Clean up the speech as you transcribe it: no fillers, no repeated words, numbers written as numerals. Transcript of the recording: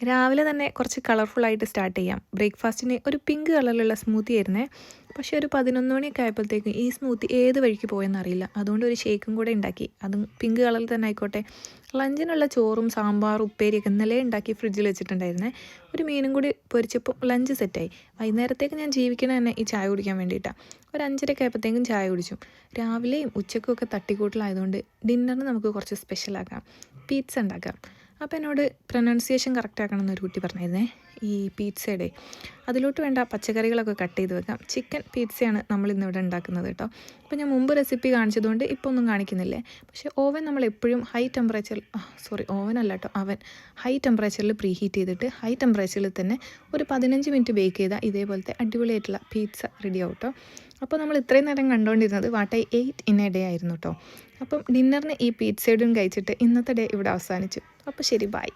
രാവിലെ തന്നെ കുറച്ച് കളർഫുള്ളായിട്ട് സ്റ്റാർട്ട് ചെയ്യാം. ബ്രേക്ക്ഫാസ്റ്റിന് ഒരു പിങ്ക് കളറിലുള്ള സ്മൂത്തി ആയിരുന്നേ. പക്ഷേ ഒരു 11 മണിയൊക്കെ ആയപ്പോഴത്തേക്കും ഈ സ്മൂത്തി ഏത് വഴിക്ക് പോയെന്നറിയില്ല. അതുകൊണ്ട് ഒരു ഷേക്കും കൂടെ ഉണ്ടാക്കി. അതും പിങ്ക് കളറിൽ തന്നെ ആയിക്കോട്ടെ. ലഞ്ചിനുള്ള ചോറും സാമ്പാറും ഉപ്പേരിയൊക്കെ ഇന്നലെ ഉണ്ടാക്കി ഫ്രിഡ്ജിൽ വെച്ചിട്ടുണ്ടായിരുന്നേ. ഒരു മീനും കൂടി പൊരിച്ചപ്പോൾ ലഞ്ച് സെറ്റായി. വൈകുന്നേരത്തേക്ക് ഞാൻ ജീവിക്കണ തന്നെ ഈ ചായ കുടിക്കാൻ വേണ്ടിയിട്ടാണ്. ഒരു 5:30 ആയപ്പോഴത്തേക്കും ചായ കുടിച്ചു. രാവിലെയും ഉച്ചയ്ക്കും ഒക്കെ തട്ടിക്കൂട്ടലായതുകൊണ്ട് ഡിന്നറിന് നമുക്ക് കുറച്ച് സ്പെഷ്യലാക്കാം. പീറ്റ്സ ഉണ്ടാക്കാം. അപ്പോൾ എന്നോട് പ്രൊനൗൺസിയേഷൻ കറക്റ്റ് ആക്കണം എന്നൊരു കുട്ടി പറഞ്ഞിരുന്നേ ഈ പീറ്റ്സയുടെ. അതിലോട്ട് വേണ്ട പച്ചക്കറികളൊക്കെ കട്ട് ചെയ്ത് വെക്കാം. ചിക്കൻ പീറ്റ്സയാണ് നമ്മളിന്നിവിടെ ഉണ്ടാക്കുന്നത് കേട്ടോ. അപ്പോൾ ഞാൻ മുമ്പ് റെസിപ്പി കാണിച്ചതുകൊണ്ട് ഇപ്പോൾ ഒന്നും കാണിക്കുന്നില്ലേ. പക്ഷേ ഓവൻ നമ്മൾ എപ്പോഴും ഹൈ ടെമ്പറേച്ചറിൽ ഓവൻ അല്ല കേട്ടോ, അവൻ ഹൈ ടെമ്പറേച്ചറിൽ പ്രീ ഹീറ്റ് ചെയ്തിട്ട് ഹൈ ടെമ്പറേച്ചറിൽ തന്നെ ഒരു 15 മിനിറ്റ് ബേക്ക് ചെയ്താൽ ഇതേപോലത്തെ അടിപൊളിയായിട്ടുള്ള പീറ്റ്സ റെഡി ആവും കേട്ടോ. അപ്പോൾ നമ്മൾ ഇത്രയും നേരം കണ്ടുകൊണ്ടിരുന്നത് what I 8 in a day ആയിരുന്നു കേട്ടോ. അപ്പം ഡിന്നറിന് ഈ പീറ്റ്സയും കഴിച്ചിട്ട് ഇന്നത്തെ ഡേ ഇവിടെ അവസാനിച്ചു. അപ്പോൾ ശരി, ബൈ.